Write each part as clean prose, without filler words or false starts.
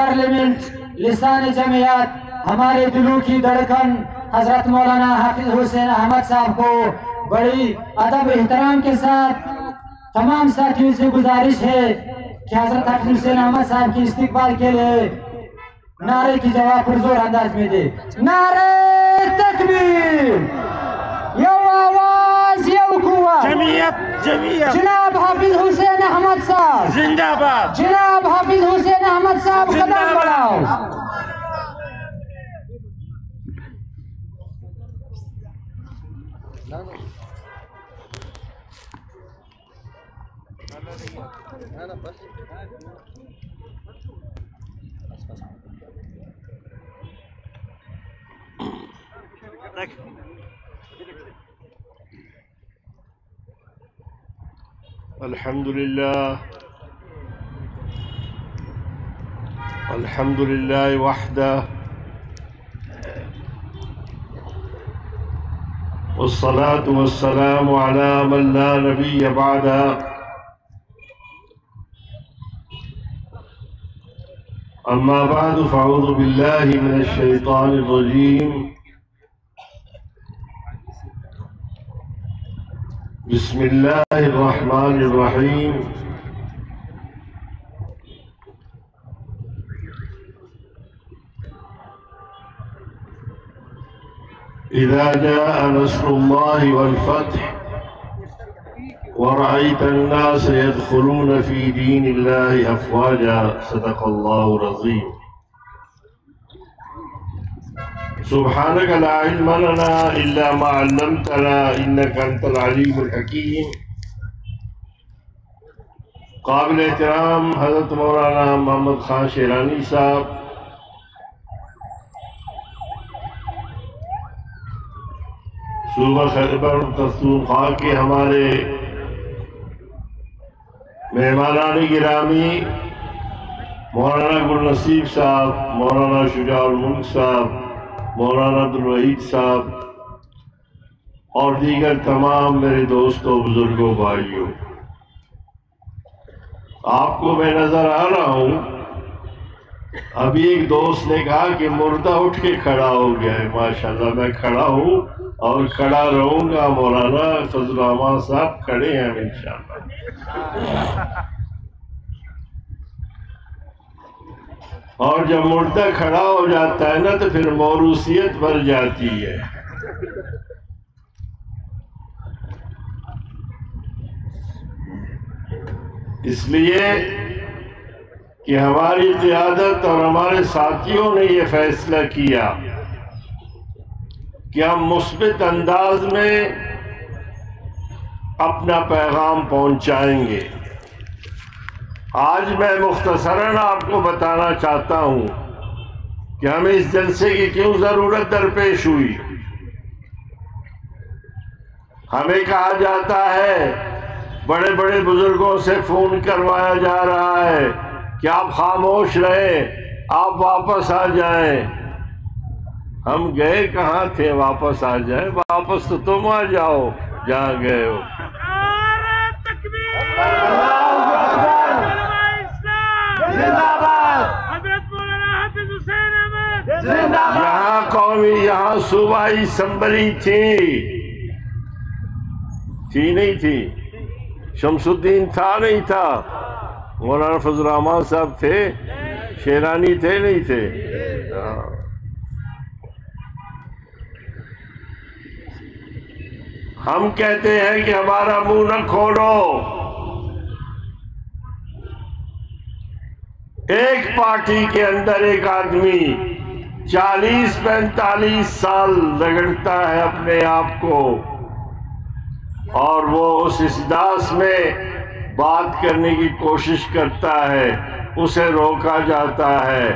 Parliament لسان جمعیت ہمارے دلوں کی دھڑکن حضرت مولانا حافظ حسین احمد صاحب کو بڑی ادب احترام کے ساتھ تمام ساتھیوں سے گزارش ہے کہ حضرت حافظ حسین احمد صاحب کی استقبال کے لیے نعرے کی جواب پرزور انداز میں دے. نعرہ تکبیر، یو آواز یو قوت، جمعیت جناب حافظ حسین احمد صاحب زندہ باد، جناب حافظ حسین احمد صاحب قدم بڑھاؤ. الحمد لله وحده والصلاة والسلام على من لا نبي بعده. أما بعد فأعوذ بالله من الشيطان الرجيم. بسم الله الرحمن الرحيم. إذا جاء نصر الله والفتح ورأيت الناس يدخلون في دين الله أفواجا. صدق الله العظيم. سبحانك لا علم لنا إلا ما علمتنا إنك أنت العليم الحكيم. قابل احترام حضرت مولانا محمد خان شیرانی صاحب، صوبہ خیبر پختونخوا کے ہمارے مہمانان گرامی مولانا گل نصیب صاحب، مولانا شجاع الملک صاحب، مولانا عبدالوحید صاحب اور دیگر تمام میرے دوستوں، بزرگوں، بھائیوں، آپ کو میں نظر آ رہا ہوں. ابھی ایک دوست نے کہا کہ مردہ اٹھ کے کھڑا ہو گیا ہے. ماشاءاللہ میں کھڑا ہوں اور کھڑا رہوں گا. مولانا فضل الرحمان صاحب کھڑے ہیں انشاءاللہ. اور جب مردہ کھڑا ہو جاتا ہے نا تو پھر موروثیت بڑھ جاتی ہے. اس لیے کہ ہماری قیادت اور ہمارے ساتھیوں نے یہ فیصلہ کیا کہ ہم مثبت انداز میں اپنا پیغام پہنچائیں گے. آج میں مختصراً آپ کو بتانا چاہتا ہوں کہ ہمیں اس جلسے کی کیوں ضرورت درپیش ہوئی. ہمیں کہا جاتا ہے، بڑے بڑے بزرگوں سے فون کروایا جا رہا ہے کہ آپ خاموش رہیں، آپ واپس آ جائیں. ہم گئے کہاں تھے واپس آ جائیں؟ واپس تو تم آ جاؤ جہاں گئے ہو. یہاں قومی، یہاں صوبائی اسمبلی تھی نہیں تھی؟ شمس الدین تھا نہیں تھا؟ مولانا فضل الرحمان صاحب تھے؟ شیرانی تھے نہیں تھے؟ ہم کہتے ہیں کہ ہمارا منہ نہ کھولو. ایک پارٹی کے اندر ایک آدمی 40-45 سال رگڑتا ہے اپنے آپ کو، اور وہ اس احساس میں بات کرنے کی کوشش کرتا ہے، اسے روکا جاتا ہے.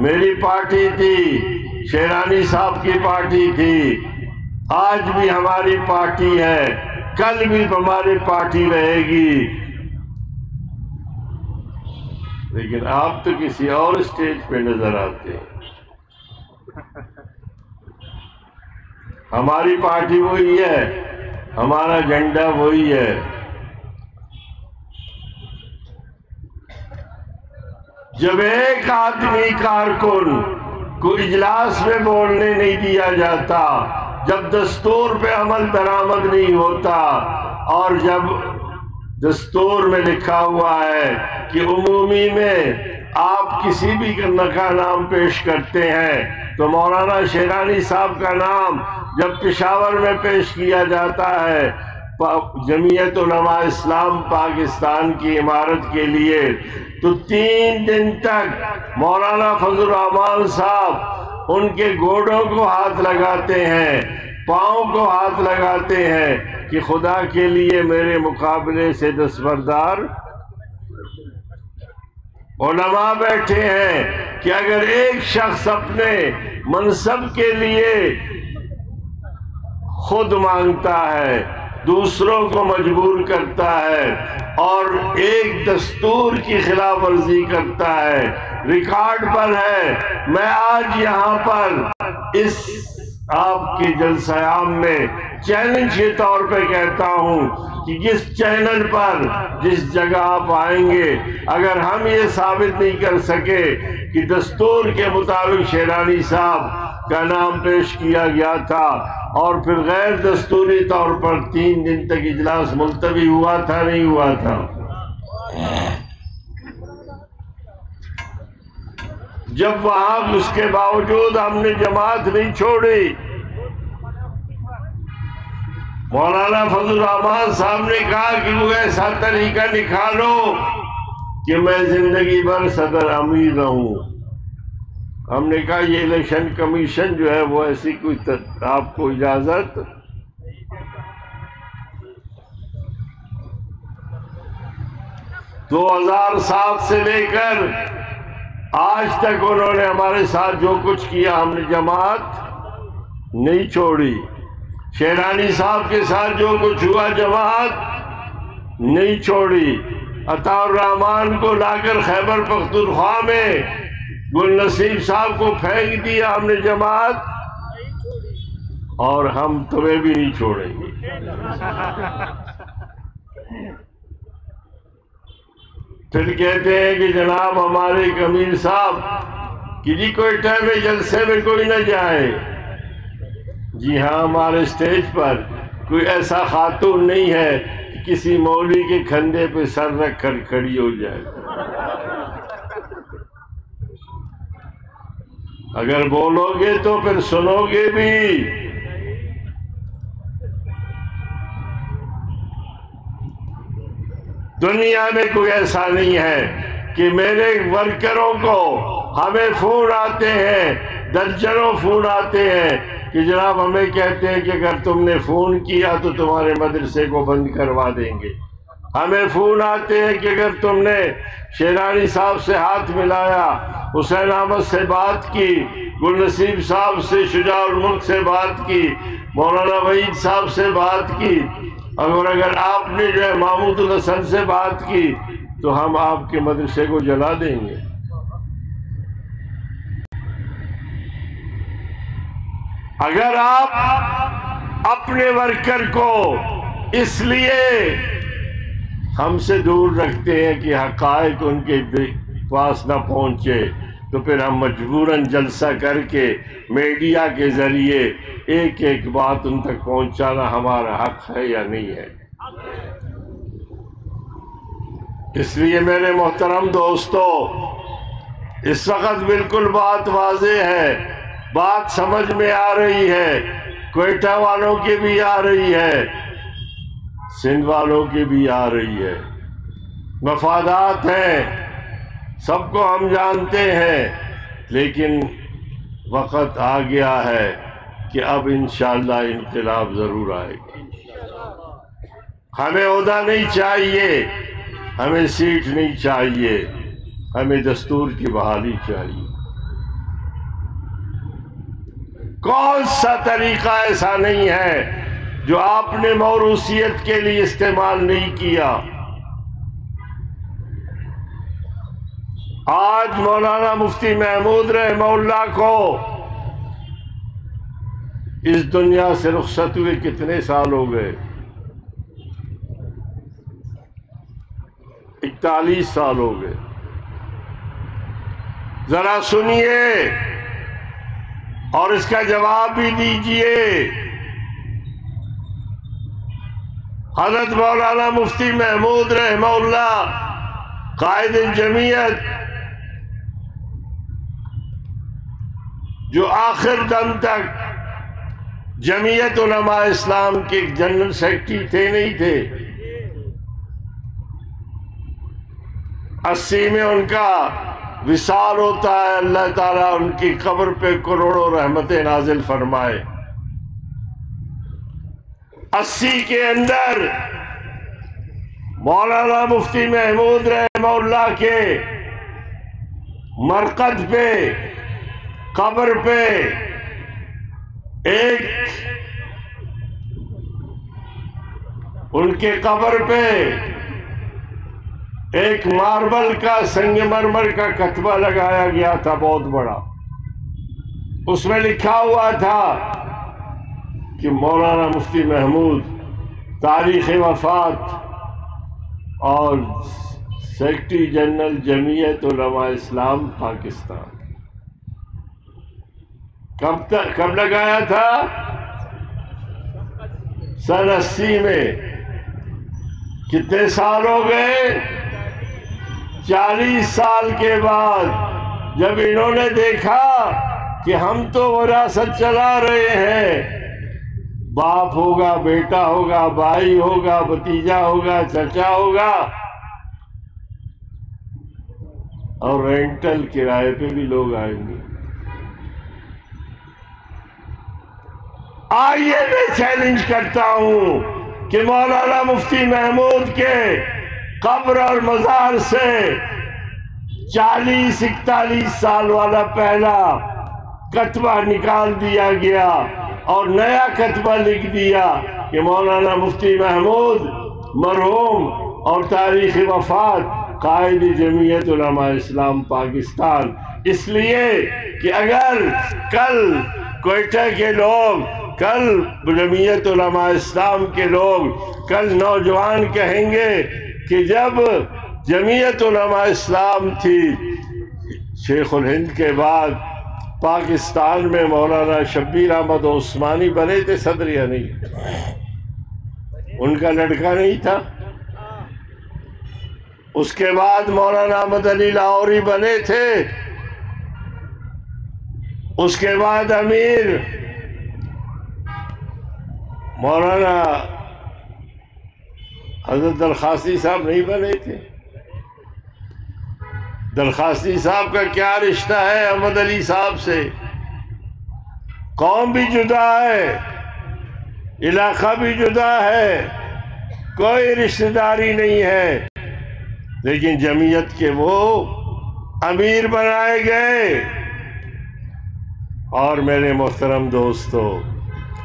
میری پارٹی تھی، شیرانی صاحب کی پارٹی تھی، آج بھی ہماری پارٹی ہے، کل بھی ہماری پارٹی رہے گی. لیکن آپ تو کسی اور اسٹیج پہ نظر آتے ہیں. ہماری پارٹی وہی ہے، ہمارا جھنڈا وہی ہے. جب ایک آدمی کارکن کو اجلاس میں بولنے نہیں دیا جاتا، جب دستور پہ عمل درآمد نہیں ہوتا، اور جب دستور میں لکھا ہوا ہے کہ عمومی میں آپ کسی بھی کا نام پیش کرتے ہیں تو مولانا شیرانی صاحب کا نام جب پشاور میں پیش کیا جاتا ہے جمعیت علماء اسلام پاکستان کی عمارت کے لیے، تو 3 دن تک مولانا فضل الرحمان صاحب ان کے گوڑوں کو ہاتھ لگاتے ہیں، پاؤں کو ہاتھ لگاتے ہیں کہ خدا کے لیے میرے مقابلے سے دستبردار علماء بیٹھے ہیں کہ اگر ایک شخص اپنے منصب کے لیے خود مانگتا ہے، دوسروں کو مجبور کرتا ہے اور ایک دستور کی خلاف ورزی کرتا ہے، ریکارڈ پر ہے، میں آج یہاں پر اس آپ کے جلسہ عام میں چیلنج کے طور پہ کہتا ہوں کہ جس چینل پر جس جگہ آپ آئیں گے، اگر ہم یہ ثابت نہیں کر سکے کہ دستور کے مطابق شیرانی صاحب کا نام پیش کیا گیا تھا اور پھر غیر دستوری طور پر 3 دن تک اجلاس ملتوی ہوا تھا نہیں ہوا تھا، جب وہاں اس کے باوجود ہم نے جماعت نہیں چھوڑی، مولانا فضل الرحمان صاحب نے کہا کہ وہ ایسا طریقہ نکالو کہ میں زندگی بھر صدر امیر رہوں۔ ہم نے کہا یہ الیکشن کمیشن جو ہے وہ ایسی کوئی آپ کو اجازت، 2007 سے لے کر آج تک انہوں نے ہمارے ساتھ جو کچھ کیا ہم نے جماعت نہیں چھوڑی، شیرانی صاحب کے ساتھ جو کچھ ہوا جماعت نہیں چھوڑی، عطا الرحمان کو لا کر خیبر پختونخوا میں گل نصیب صاحب کو پھینک دیا ہم نے جماعت، اور ہم تمہیں بھی نہیں چھوڑیں گے۔ پھر کہتے ہیں کہ جناب ہمارے امیر صاحب کہ جی کوئٹہ میں جلسے میں کوئی نہ جائے، جی ہاں ہمارے اسٹیج پر کوئی ایسا خاتون نہیں ہے کہ کسی مولوی کے کھندے پہ سر رکھ کر کھڑی ہو جائے، اگر بولو گے تو پھر سنو گے بھی۔ دنیا میں کوئی ایسا نہیں ہے کہ میرے ورکروں کو ہمیں فون آتے ہیں، درجنوں فون آتے ہیں کہ جناب ہمیں کہتے ہیں کہ اگر تم نے فون کیا تو تمہارے مدرسے کو بند کروا دیں گے، ہمیں فون آتے ہیں کہ اگر تم نے شیرانی صاحب سے ہاتھ ملایا، حسین احمد سے بات کی، گل نصیب صاحب سے، شجاع الملک سے بات کی، مولانا وحید صاحب سے بات کی، اور اگر آپ نے جو ہے محمود الحسن سے بات کی تو ہم آپ کے مدرسے کو جلا دیں گے۔ اگر آپ اپنے ورکر کو اس لیے ہم سے دور رکھتے ہیں کہ حقائق ان کے پاس نہ پہنچے، تو پھر ہم مجبوراً جلسہ کر کے میڈیا کے ذریعے ایک ایک بات ان تک پہنچانا ہمارا حق ہے یا نہیں ہے۔ اس لیے میرے محترم دوستو، اس وقت بالکل بات واضح ہے، بات سمجھ میں آ رہی ہے، کوئٹہ والوں کی بھی آ رہی ہے، سندھ والوں کی بھی آ رہی ہے، مفادات ہیں، سب کو ہم جانتے ہیں، لیکن وقت آ گیا ہے کہ اب انشاءاللہ انقلاب ضرور آئے گا۔ ہمیں عہدہ نہیں چاہیے، ہمیں سیٹ نہیں چاہیے، ہمیں دستور کی بحالی چاہیے۔ کون سا طریقہ ایسا نہیں ہے جو آپ نے موروثیت کے لیے استعمال نہیں کیا؟ آج مولانا مفتی محمود رحمہ اللہ کو اس دنیا سے رخصت ہوئے کتنے سال ہو گئے؟ 41 سال ہو گئے۔ ذرا سنیے اور اس کا جواب بھی دیجئے۔ حضرت مولانا مفتی محمود رحمہ اللہ قائد جمعیت، جو آخر دم تک جمعیت علماء اسلام کے جنرل سیکرٹری تھے نہیں تھے، 80 میں ان کا وصال ہوتا ہے، اللہ تعالیٰ ان کی قبر پہ کروڑوں رحمتیں نازل فرمائے۔ 80 کے اندر مولانا مفتی محمود رحمہ اللہ کے مرقد پہ، قبر پہ ان کے قبر پہ ایک ماربل کا، سنگ مرمر کا کتبہ لگایا گیا تھا بہت بڑا۔ اس میں لکھا ہوا تھا کہ مولانا مفتی محمود تاریخ وفات اور سیکرٹری جنرل جمعیت علماء اسلام پاکستان۔ کب لگایا تھا؟ سن 80 میں۔ کتنے سال ہو گئے؟ 40 سال کے بعد جب انہوں نے دیکھا کہ ہم تو وراثت چلا رہے ہیں، باپ ہوگا، بیٹا ہوگا، بھائی ہوگا، بھتیجا ہوگا، چچا ہوگا، اور رینٹل کرائے پہ بھی لوگ آئیں گے۔ آئیے میں چیلنج کرتا ہوں کہ مولانا مفتی محمود کے قبر اور مزار سے 40-41 سال والا پہلا کتبہ نکال دیا گیا اور نیا کتبہ لکھ دیا کہ مولانا مفتی محمود مرحوم اور تاریخ وفات قائد جمعیت علماء اسلام پاکستان۔ اس لیے کہ اگر کل کوئٹہ کے لوگ، کل جمعیت علماء اسلام کے لوگ، کل نوجوان کہیں گے کہ جب جمعیت علماء اسلام تھی شیخ الہند کے بعد پاکستان میں مولانا شبیر احمد عثمانی بنے تھے صدر، یا نہیں؟ ان کا لڑکا نہیں تھا؟ اس کے بعد مولانا احمد علی لاہوری بنے تھے، اس کے بعد امیر مولانا حضرت درخواسی صاحب نہیں بنے تھے؟ درخواسی صاحب کا کیا رشتہ ہے احمد علی صاحب سے؟ قوم بھی جدا ہے، علاقہ بھی جدا ہے، کوئی رشتہ داری نہیں ہے، لیکن جمعیت کے وہ امیر بنائے گئے۔ اور میرے محترم دوستو،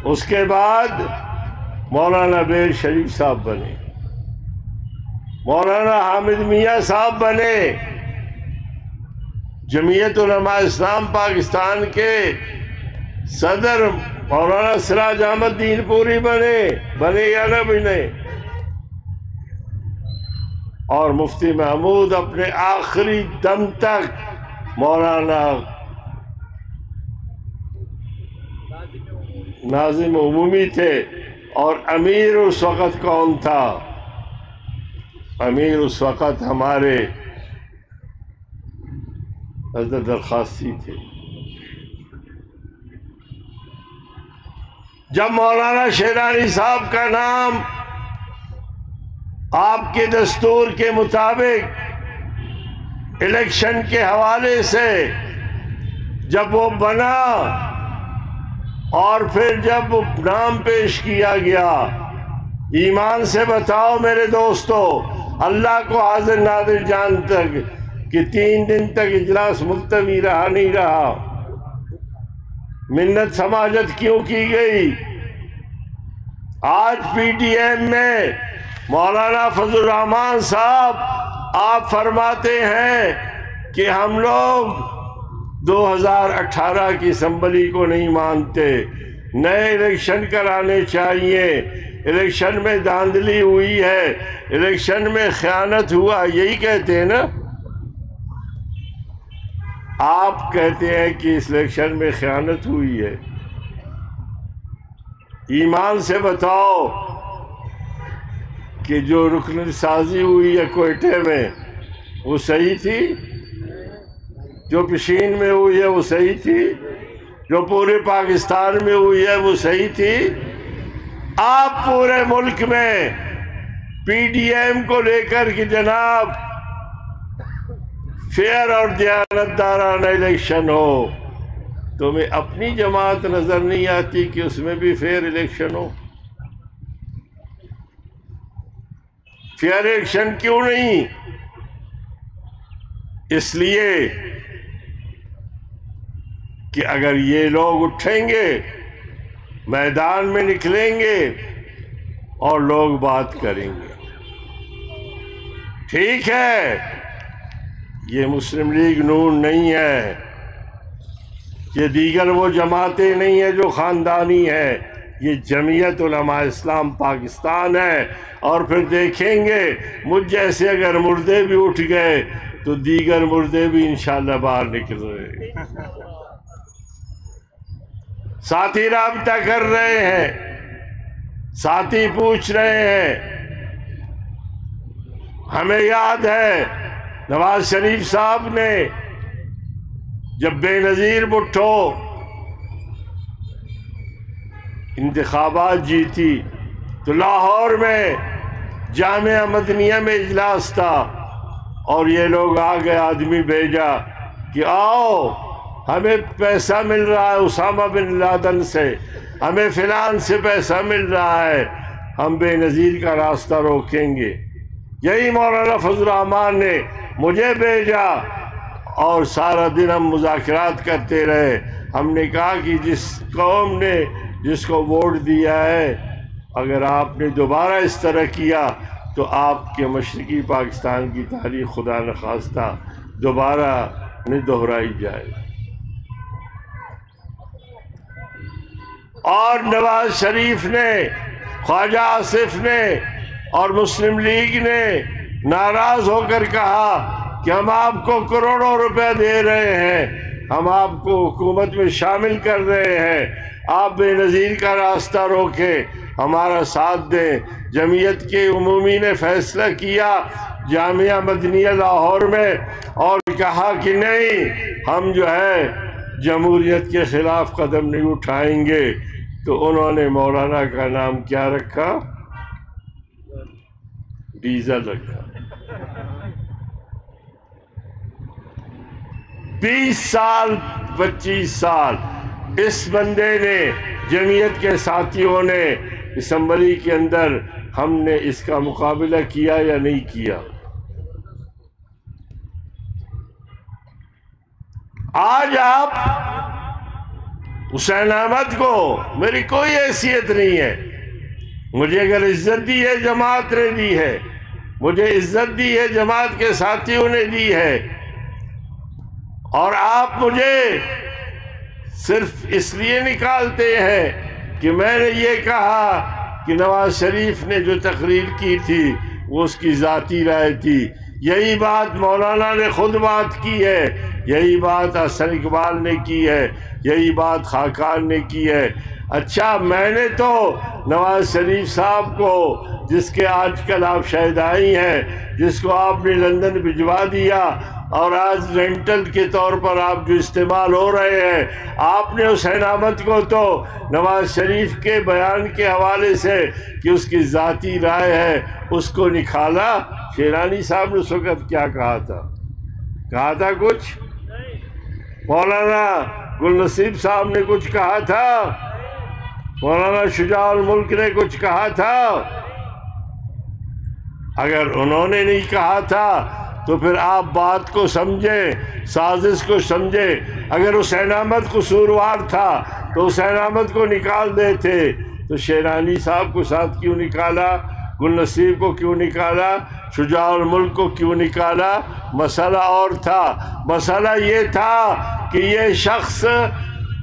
اس کے بعد مولانا بیر شریف صاحب بنے، مولانا حامد میاں صاحب بنے، جمعیت علماء اسلام پاکستان کے صدر مولانا سراج احمد دین پوری بنے یا نہ بنے، اور مفتی محمود اپنے آخری دم تک مولانا ناظم عمومی تھے۔ اور امیر اس وقت کون تھا؟ امیر اس وقت ہمارے حضرت درخواسی تھے۔ جب مولانا شیرانی صاحب کا نام آپ کے دستور کے مطابق الیکشن کے حوالے سے جب وہ بنا، اور پھر جب نام پیش کیا گیا، ایمان سے بتاؤ میرے دوستو، اللہ کو حاضر ناظر جان تک کہ 3 دن تک اجلاس ملتوی رہا نہیں رہا۔ منت سماجت کیوں کی گئی؟ آج پی ٹی ایم میں مولانا فضل الرحمان صاحب آپ فرماتے ہیں کہ ہم لوگ 2018 کی اسمبلی کو نہیں مانتے، نئے الیکشن کرانے چاہیے، الیکشن میں دھاندلی ہوئی ہے، الیکشن میں خیانت ہوا، یہی کہتے ہیں نا؟ آپ کہتے ہیں کہ اس الیکشن میں خیانت ہوئی ہے، ایمان سے بتاؤ کہ جو رکن سازی ہوئی ہے کوئٹے میں وہ صحیح تھی؟ جو پشین میں ہوئی ہے وہ صحیح تھی؟ جو پورے پاکستان میں ہوئی ہے وہ صحیح تھی؟ آپ پورے ملک میں پی ڈی ایم کو لے کر کہ جناب فیئر اور دیانتدارانہ الیکشن ہو، تمہیں اپنی جماعت نظر نہیں آتی کہ اس میں بھی فیئر الیکشن ہو؟ فیئر الیکشن کیوں نہیں؟ اس لیے کہ اگر یہ لوگ اٹھیں گے، میدان میں نکلیں گے اور لوگ بات کریں گے، ٹھیک ہے یہ مسلم لیگ نون نہیں ہے، یہ دیگر وہ جماعتیں نہیں ہیں جو خاندانی ہے، یہ جمعیت علماء اسلام پاکستان ہے، اور پھر دیکھیں گے مجھ جیسے اگر مردے بھی اٹھ گئے تو دیگر مردے بھی انشاءاللہ باہر نکل رہے ہیں۔ ساتھی رابطہ کر رہے ہیں، ساتھی پوچھ رہے ہیں۔ ہمیں یاد ہے نواز شریف صاحب نے جب بے نظیر بھٹو انتخابات جیتی تو لاہور میں جامعہ مدنیہ میں اجلاس تھا، اور یہ لوگ آگے آدمی بھیجا کہ آؤ ہمیں پیسہ مل رہا ہے اسامہ بن لادن سے، ہمیں فلان سے پیسہ مل رہا ہے، ہم بے نظیر کا راستہ روکیں گے۔ یہی مولانا فضل الرحمان نے مجھے بھیجا اور سارا دن ہم مذاکرات کرتے رہے۔ ہم نے کہا کہ جس قوم نے جس کو ووٹ دیا ہے اگر آپ نے دوبارہ اس طرح کیا تو آپ کے مشرقی پاکستان کی تاریخ خدا نخواستہ دوبارہ نہ دہرائی جائے۔ اور نواز شریف نے، خواجہ آصف نے اور مسلم لیگ نے ناراض ہو کر کہا کہ ہم آپ کو کروڑوں روپے دے رہے ہیں، ہم آپ کو حکومت میں شامل کر رہے ہیں، آپ بے نظیر کا راستہ روکیں، ہمارا ساتھ دیں۔ جمعیت کے عمومی نے فیصلہ کیا جامعہ مدنیہ لاہور میں اور کہا کہ نہیں، ہم جو ہے جمہوریت کے خلاف قدم نہیں اٹھائیں گے۔ تو انہوں نے مولانا کا نام کیا رکھا؟ ڈیزل رکھا۔ 20 سال 25 سال اس بندے نے، جمعیت کے ساتھیوں نے اسمبلی کے اندر ہم نے اس کا مقابلہ کیا یا نہیں کیا؟ آج آپ حسین احمد کو، میری کوئی حیثیت نہیں ہے، مجھے اگر عزت دی ہے جماعت نے دی ہے، مجھے عزت دی ہے جماعت کے ساتھیوں نے دی ہے، اور آپ مجھے صرف اس لیے نکالتے ہیں کہ میں نے یہ کہا کہ نواز شریف نے جو تقریر کی تھی وہ اس کی ذاتی رائے تھی۔ یہی بات مولانا نے خود بات کی ہے، یہی بات حسن اقبال نے کی ہے، یہی بات خاقان نے کی ہے۔ اچھا، میں نے تو نواز شریف صاحب کو، جس کے آج کل آپ شہدائی ہیں، جس کو آپ نے لندن بھجوا دیا اور آج رینٹل کے طور پر آپ جو استعمال ہو رہے ہیں، آپ نے حسین احمد کو تو نواز شریف کے بیان کے حوالے سے کہ اس کی ذاتی رائے ہے اس کو نکالا۔ شیرانی صاحب نے اس وقت کیا کہا تھا؟ کہا تھا کچھ؟ مولانا گل نصیب صاحب نے کچھ کہا تھا؟ مولانا شجاع الملک نے کچھ کہا تھا؟ اگر انہوں نے نہیں کہا تھا تو پھر آپ بات کو سمجھیں، سازش کو سمجھیں۔ اگر حسین احمد قصوروار تھا تو حسین احمد کو نکال دیتے، تو شیرانی صاحب کو ساتھ کیوں نکالا؟ گل نصیب کو کیوں نکالا؟ شجاع الملک کو کیوں نکالا؟ مسئلہ اور تھا۔ مسئلہ یہ تھا کہ یہ شخص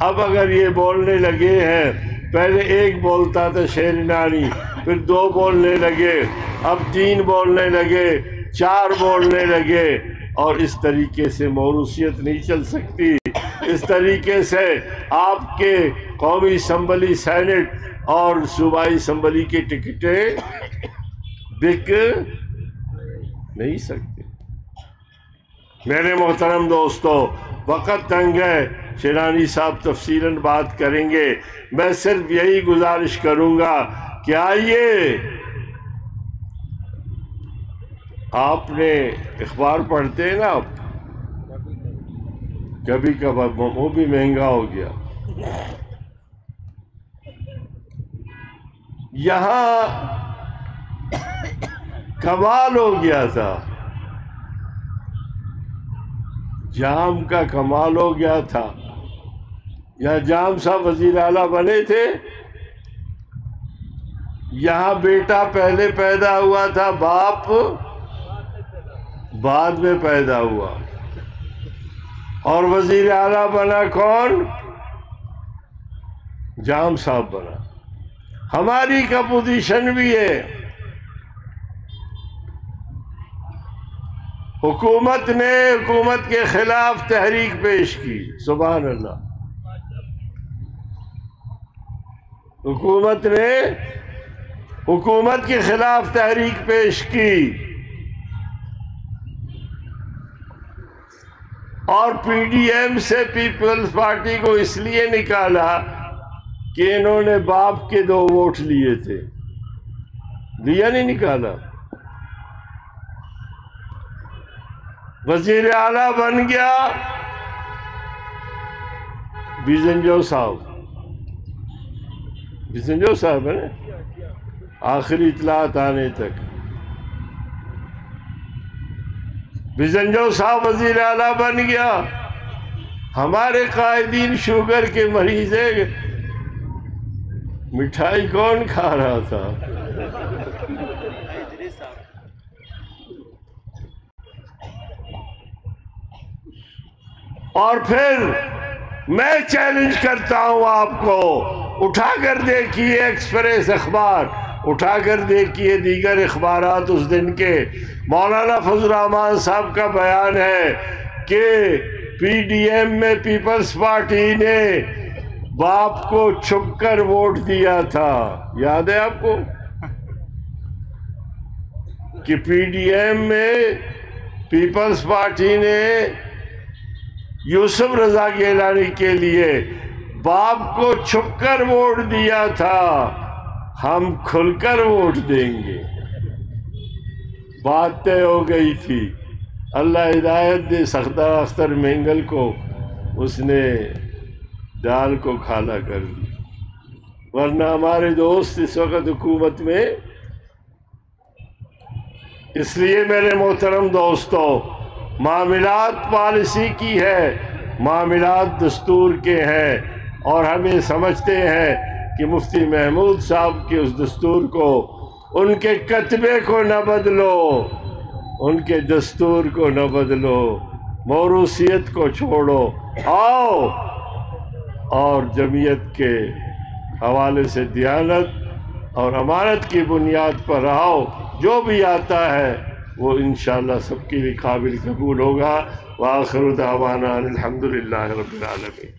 اب اگر یہ بولنے لگے ہیں، پہلے ایک بولتا تھا شیرنانی، پھر 2 بولنے لگے، اب 3 بولنے لگے، 4 بولنے لگے، اور اس طریقے سے موروثیت نہیں چل سکتی. اس طریقے سے آپ کے قومی اسمبلی، سینٹ اور صوبائی اسمبلی کی ٹکٹیں بک نہیں سکتی. میرے محترم دوستو، وقت تنگ ہے، شیرانی صاحب تفصیلاً بات کریں گے. میں صرف یہی گزارش کروں گا کہ آئیے، آپ نے اخبار پڑھتے ہیں نا، آپ کبھی کبھار وہ بھی مہنگا ہو گیا. یہاں کمال ہو گیا تھا، جام کا کمال ہو گیا تھا. یہاں جام صاحب وزیر اعلیٰ بنے تھے، یہاں بیٹا پہلے پیدا ہوا تھا، باپ بعد میں پیدا ہوا، اور وزیر اعلیٰ بنا کون؟ جام صاحب بنا. ہماری کا پوزیشن بھی ہے، حکومت نے حکومت کے خلاف تحریک پیش کی. سبحان اللہ. حکومت نے حکومت کے خلاف تحریک پیش کی، اور پی ڈی ایم سے پیپلز پارٹی کو اس لیے نکالا کہ انہوں نے باپ کے 2 ووٹ لیے تھے. دیا نہیں نکالا. وزیر اعلیٰ بن گیا بیزنجو صاحب. بیزنجو صاحب ہے نا، آخری اطلاعات آنے تک بیزنجو صاحب وزیر اعلیٰ بن گیا. ہمارے قائدین شوگر کے مریض ہیں، مٹھائی کون کھا رہا تھا؟ اور پھر میں چیلنج کرتا ہوں آپ کو، اٹھا کر دیکھیے ایکسپریس اخبار، اٹھا کر دیکھیے دیگر اخبارات اس دن کے. مولانا فضل الرحمان صاحب کا بیان ہے کہ پی ڈی ایم میں پیپلز پارٹی نے باپ کو چھپ کر ووٹ دیا تھا. یاد ہے آپ کو کہ پی ڈی ایم میں پیپلز پارٹی نے یوسف رضا گیلانی کے لیے باپ کو چھپ کر ووٹ دیا تھا. ہم کھل کر ووٹ دیں گے. بات طے ہو گئی تھی. اللہ ہدایت دے سختہ اختر مینگل کو، اس نے دال کو کھالا کر دی. ورنہ ہمارے دوست اس وقت حکومت میں. اس لیے میرے محترم دوستو، معاملات پالیسی کی ہے، معاملات دستور کے ہیں، اور ہمیں سمجھتے ہیں کہ مفتی محمود صاحب کے اس دستور کو، ان کے کتبے کو نہ بدلو، ان کے دستور کو نہ بدلو، موروثیت کو چھوڑو. آؤ اور جمعیت کے حوالے سے دیانت اور امانت کی بنیاد پر رہو. جو بھی آتا ہے وہ انشاءاللہ سب کے لیے قابل قبول ہوگا. وآخر دعوانا الحمدللہ رب العالمین.